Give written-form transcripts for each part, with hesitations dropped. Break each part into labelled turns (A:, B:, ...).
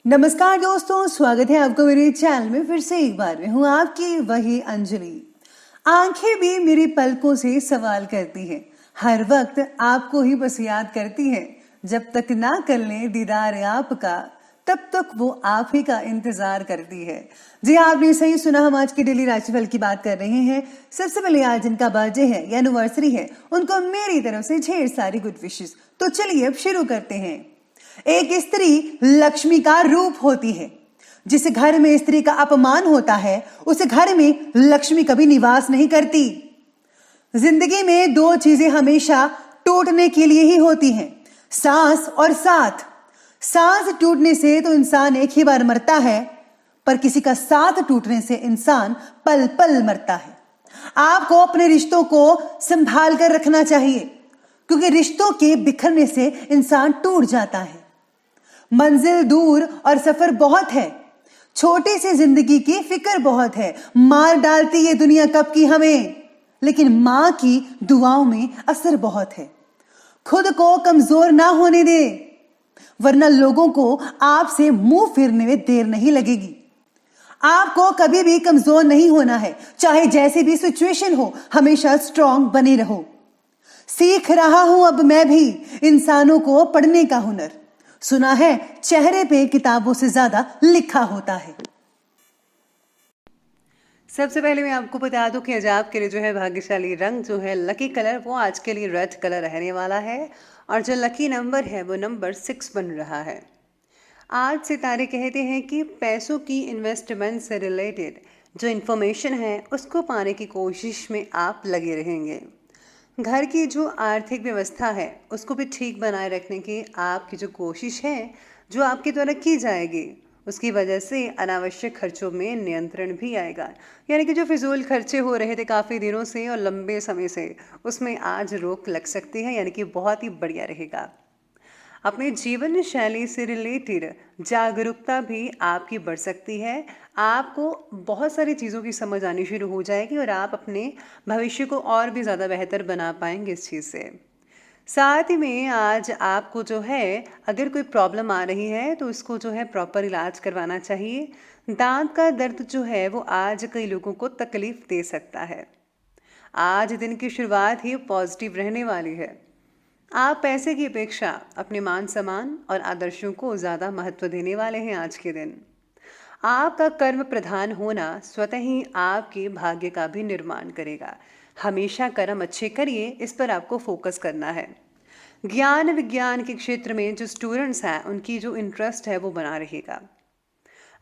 A: नमस्कार दोस्तों, स्वागत है आपको मेरे चैनल में। फिर से एक बार मैं हूँ आपकी वही अंजलि। आंखें भी मेरी पलकों से सवाल करती हैं, हर वक्त आपको ही बस याद करती हैं। जब तक ना कर लें दीदार आपका, तब तक वो आप ही का इंतजार करती है। जी आपने सही सुना, हम आज की डेली राशिफल की बात कर रहे हैं। सबसे पहले आज जिनका बर्थडे है या एनिवर्सरी है, उनको मेरी तरफ से ढेर सारी गुड विशेस। तो चलिए अब शुरू करते हैं। एक स्त्री लक्ष्मी का रूप होती है। जिस घर में स्त्री का अपमान होता है, उस घर में लक्ष्मी कभी निवास नहीं करती। जिंदगी में दो चीजें हमेशा टूटने के लिए ही होती हैं, सांस और साथ। सांस टूटने से तो इंसान एक ही बार मरता है, पर किसी का साथ टूटने से इंसान पल पल मरता है। आपको अपने रिश्तों को संभाल कर रखना चाहिए, क्योंकि रिश्तों के बिखरने से इंसान टूट जाता है। मंजिल दूर और सफर बहुत है, छोटी सी जिंदगी की फिक्र बहुत है। मार डालती ये दुनिया कब की हमें, लेकिन मां की दुआओं में असर बहुत है। खुद को कमजोर ना होने दे, वरना लोगों को आपसे मुंह फेरने में देर नहीं लगेगी। आपको कभी भी कमजोर नहीं होना है, चाहे जैसी भी सिचुएशन हो, हमेशा स्ट्रांग बने रहो। सीख रहा हूं अब मैं भी इंसानों को पढ़ने का हुनर। सुना है चेहरे पे किताबों से ज्यादा लिखा होता है। सबसे पहले मैं आपको बता दूं कि आज आपके लिए जो है भाग्यशाली रंग जो है लकी कलर, वो आज के लिए रेड कलर रहने वाला है। और जो लकी नंबर है वो नंबर 6 बन रहा है। आज सितारे कहते हैं कि पैसों की इन्वेस्टमेंट से रिलेटेड जो इन्फॉर्मेशन है उसको पाने की कोशिश में आप लगे रहेंगे। घर की जो आर्थिक व्यवस्था है उसको भी ठीक बनाए रखने की आपकी जो कोशिश है, जो आपके द्वारा की जाएगी, उसकी वजह से अनावश्यक खर्चों में नियंत्रण भी आएगा। यानी कि जो फिजूल खर्चे हो रहे थे काफ़ी दिनों से और लंबे समय से, उसमें आज रोक लग सकती है, यानी कि बहुत ही बढ़िया रहेगा। अपने जीवन शैली से रिलेटेड जागरूकता भी आपकी बढ़ सकती है। आपको बहुत सारी चीज़ों की समझ आनी शुरू हो जाएगी और आप अपने भविष्य को और भी ज़्यादा बेहतर बना पाएंगे इस चीज़ से। साथ ही में आज आपको जो है अगर कोई प्रॉब्लम आ रही है तो उसको जो है प्रॉपर इलाज करवाना चाहिए। दांत का दर्द जो है वो आज कई लोगों को तकलीफ दे सकता है। आज दिन की शुरुआत ही पॉजिटिव रहने वाली है। आप पैसे की अपेक्षा अपने मान सम्मान और आदर्शों को ज़्यादा महत्व देने वाले हैं आज के दिन। आपका कर्म प्रधान होना स्वतः ही आपके भाग्य का भी निर्माण करेगा। हमेशा कर्म अच्छे करिए, इस पर आपको फोकस करना है। ज्ञान विज्ञान के क्षेत्र में जो स्टूडेंट्स हैं उनकी जो इंटरेस्ट है वो बना रहेगा।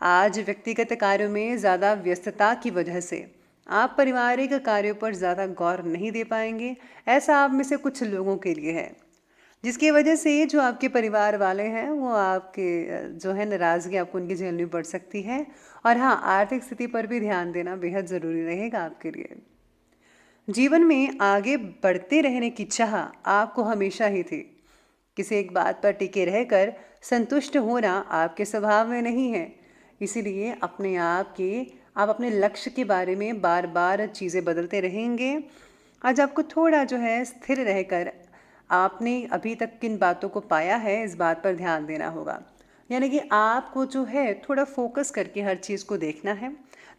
A: आज व्यक्तिगत कार्यों में ज़्यादा व्यस्तता की वजह से आप पारिवारिक कार्यों पर ज़्यादा गौर नहीं दे पाएंगे। ऐसा आप में से कुछ लोगों के लिए है, जिसकी वजह से जो आपके परिवार वाले हैं वो आपके जो है नाराज़गी आपको उनकी झेलनी पड़ सकती है। और हाँ, आर्थिक स्थिति पर भी ध्यान देना बेहद ज़रूरी रहेगा आपके लिए। जीवन में आगे बढ़ते रहने की चाह आपको हमेशा ही थी। किसी एक बात पर टिके रहकर संतुष्ट होना आपके स्वभाव में नहीं है। इसीलिए आप अपने लक्ष्य के बारे में बार बार चीज़ें बदलते रहेंगे। आज आपको थोड़ा जो है स्थिर रहकर आपने अभी तक किन बातों को पाया है इस बात पर ध्यान देना होगा। यानी कि आपको जो है थोड़ा फोकस करके हर चीज़ को देखना है,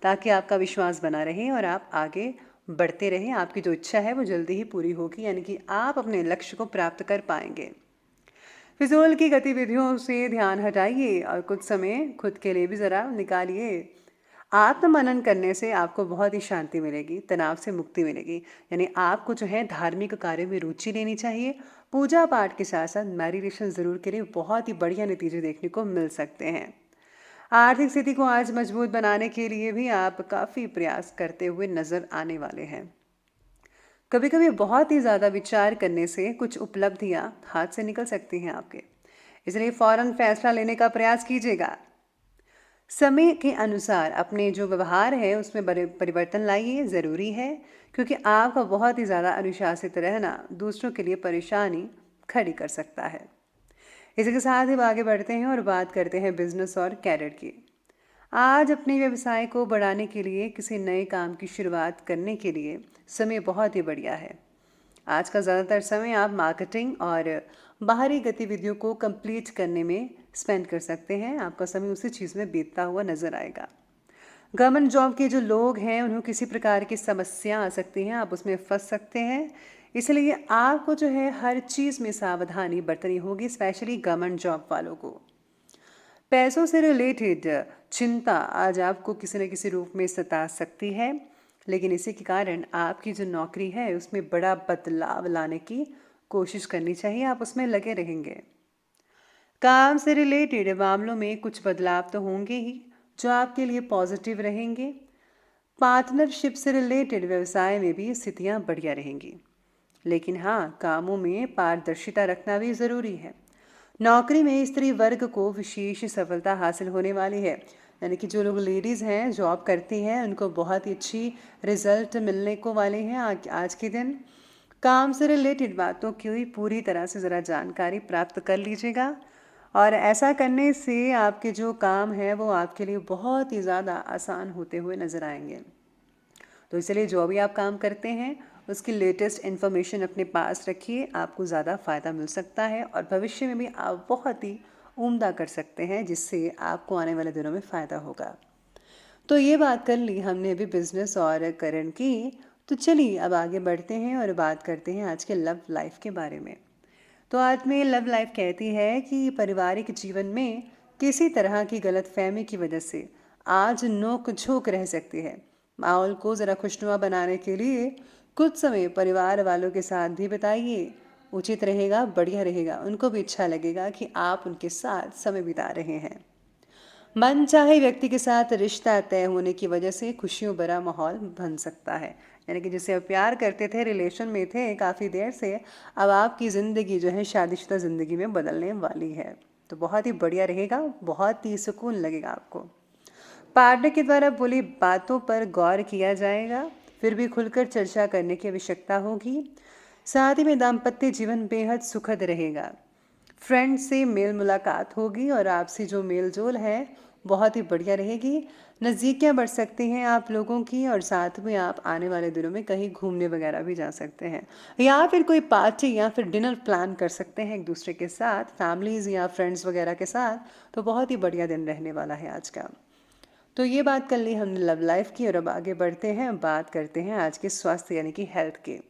A: ताकि आपका विश्वास बना रहे और आप आगे बढ़ते रहें। आपकी जो इच्छा है वो जल्दी ही पूरी होगी, यानी कि आप अपने लक्ष्य को प्राप्त कर पाएंगे। फिजूल की गतिविधियों से ध्यान हटाइए और कुछ समय खुद के लिए भी ज़रा निकालिए। आत्ममनन करने से आपको बहुत ही शांति मिलेगी, तनाव से मुक्ति मिलेगी। यानी आपको जो है धार्मिक कार्यों में रुचि लेनी चाहिए। पूजा पाठ के साथ साथ मेडिटेशन ज़रूर करें, बहुत ही बढ़िया नतीजे देखने को मिल सकते हैं। आर्थिक स्थिति को आज मजबूत बनाने के लिए भी आप काफ़ी प्रयास करते हुए नज़र आने वाले हैं। कभी कभी बहुत ही ज़्यादा विचार करने से कुछ उपलब्धियां हाथ से निकल सकती हैं आपके, इसलिए फौरन फैसला लेने का प्रयास कीजिएगा। समय के अनुसार अपने जो व्यवहार है उसमें बड़े परिवर्तन लाइए, ज़रूरी है, क्योंकि आपका बहुत ही ज़्यादा अनुशासित रहना दूसरों के लिए परेशानी खड़ी कर सकता है। इसी के साथ ही आगे बढ़ते हैं और बात करते हैं बिजनेस और कैरियर की। आज अपने व्यवसाय को बढ़ाने के लिए, किसी नए काम की शुरुआत करने के लिए समय बहुत ही बढ़िया है। आज का ज़्यादातर समय आप मार्केटिंग और बाहरी गतिविधियों को कंप्लीट करने में स्पेंड कर सकते हैं। आपका समय उसी चीज़ में बीतता हुआ नजर आएगा। गवर्नमेंट जॉब के जो लोग हैं उन्हें किसी प्रकार की समस्या आ सकती हैं, आप उसमें फंस सकते हैं। इसलिए आपको जो है हर चीज़ में सावधानी बरतनी होगी, स्पेशली गवर्नमेंट जॉब वालों को। पैसों से रिलेटेड चिंता आज आपको किसी न किसी रूप में सता सकती है, लेकिन इसी के कारण आपकी जो नौकरी है उसमें बड़ा बदलाव लाने की कोशिश करनी चाहिए, आप उसमें लगे रहेंगे। काम से रिलेटेड मामलों में कुछ बदलाव तो होंगे ही जो आपके लिए पॉजिटिव रहेंगे। पार्टनरशिप से रिलेटेड व्यवसाय में भी स्थितियां बढ़िया रहेंगी, लेकिन हाँ, कामों में पारदर्शिता रखना भी ज़रूरी है। नौकरी में स्त्री वर्ग को विशेष सफलता हासिल होने वाली है, यानी कि जो लोग लेडीज़ हैं, जॉब करती हैं, उनको बहुत ही अच्छी रिजल्ट मिलने को वाले हैं आज के दिन। काम से रिलेटेड बातों की पूरी तरह से ज़रा जानकारी प्राप्त कर लीजिएगा, और ऐसा करने से आपके जो काम है वो आपके लिए बहुत ही ज़्यादा आसान होते हुए नज़र आएंगे। तो इसलिए जो भी आप काम करते हैं उसकी लेटेस्ट इन्फॉर्मेशन अपने पास रखिए, आपको ज़्यादा फ़ायदा मिल सकता है और भविष्य में भी आप बहुत ही उम्दा कर सकते हैं, जिससे आपको आने वाले दिनों में फ़ायदा होगा। तो ये बात कर ली हमने अभी बिजनेस और करियर की। तो चलिए अब आगे बढ़ते हैं और बात करते हैं आज के लव लाइफ के बारे में। तो आज में लव लाइफ कहती है कि पारिवारिक जीवन में किसी तरह की गलतफहमी की वजह से आज नोक झोंक रह सकती है। माहौल को ज़रा खुशनुमा बनाने के लिए कुछ समय परिवार वालों के साथ भी बिताइए, उचित रहेगा, बढ़िया रहेगा, उनको भी अच्छा लगेगा कि आप उनके साथ समय बिता रहे हैं। मनचाहे व्यक्ति के साथ रिश्ता तय होने की वजह से खुशियों भरा माहौल बन सकता है, यानी कि जिसे आप प्यार करते थे, रिलेशन में थे काफ़ी देर से, अब आपकी ज़िंदगी जो है शादीशुदा ज़िंदगी में बदलने वाली है। तो बहुत ही बढ़िया रहेगा, बहुत ही सुकून लगेगा आपको। पार्टनर के द्वारा बोली बातों पर गौर किया जाएगा, फिर भी खुलकर चर्चा करने की आवश्यकता होगी। साथ ही में दाम्पत्य जीवन बेहद सुखद रहेगा। फ्रेंड से मेल मुलाकात होगी और आपसी जो मेल जोल है बहुत ही बढ़िया रहेगी। नज़दीकियाँ बढ़ सकती हैं आप लोगों की, और साथ में आप आने वाले दिनों में कहीं घूमने वगैरह भी जा सकते हैं, या फिर कोई पार्टी या फिर डिनर प्लान कर सकते हैं एक दूसरे के साथ, फैमिलीज़ या फ्रेंड्स वगैरह के साथ। तो बहुत ही बढ़िया दिन रहने वाला है आज का। तो ये बात कर ली हमने लव लाइफ की, और अब आगे बढ़ते हैं, बात करते हैं आज के स्वास्थ्य यानी कि हेल्थ के।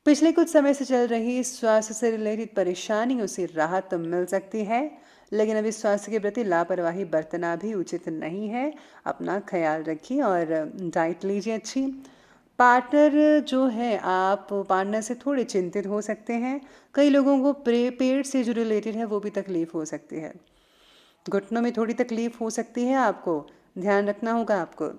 A: पिछले कुछ समय से चल रही स्वास्थ्य से रिलेटेड परेशानियों से राहत तो मिल सकती है, लेकिन अभी स्वास्थ्य के प्रति लापरवाही बरतना भी उचित नहीं है। अपना ख्याल रखिए और डाइट लीजिए अच्छी। पार्टनर जो है, आप पार्टनर से थोड़े चिंतित हो सकते हैं। कई लोगों को पेट से जो रिलेटेड है वो भी तकलीफ हो सकती है। घुटनों में थोड़ी तकलीफ हो सकती है, आपको ध्यान रखना होगा आपको।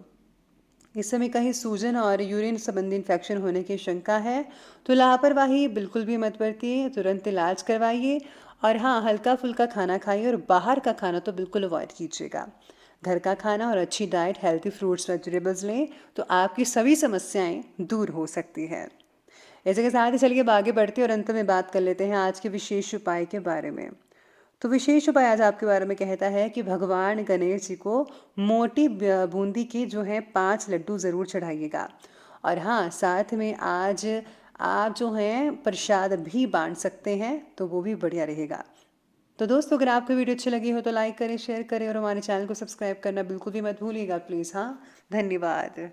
A: इस समय कहीं सूजन और यूरिन संबंधी इन्फेक्शन होने की शंका है, तो लापरवाही बिल्कुल भी मत बरतिए, तुरंत इलाज करवाइए। और हाँ, हल्का फुल्का खाना खाइए और बाहर का खाना तो बिल्कुल अवॉइड कीजिएगा। घर का खाना और अच्छी डाइट, हेल्थी फ्रूट्स वेजिटेबल्स लें तो आपकी सभी समस्याएं दूर हो सकती है। इसी के साथ ही चलिए अब आगे बढ़ते हैं और अंत में बात कर लेते हैं आज के विशेष उपाय के बारे में। तो विशेष उपाय आज आपके बारे में कहता है कि भगवान गणेश जी को मोटी बूंदी के जो है 5 लड्डू ज़रूर चढ़ाइएगा। और हाँ, साथ में आज आप जो हैं प्रसाद भी बांट सकते हैं, तो वो भी बढ़िया रहेगा। तो दोस्तों, अगर आपको वीडियो अच्छी लगी हो तो लाइक करें, शेयर करें और हमारे चैनल को सब्सक्राइब करना बिल्कुल भी मत भूलिएगा प्लीज़। हाँ, धन्यवाद।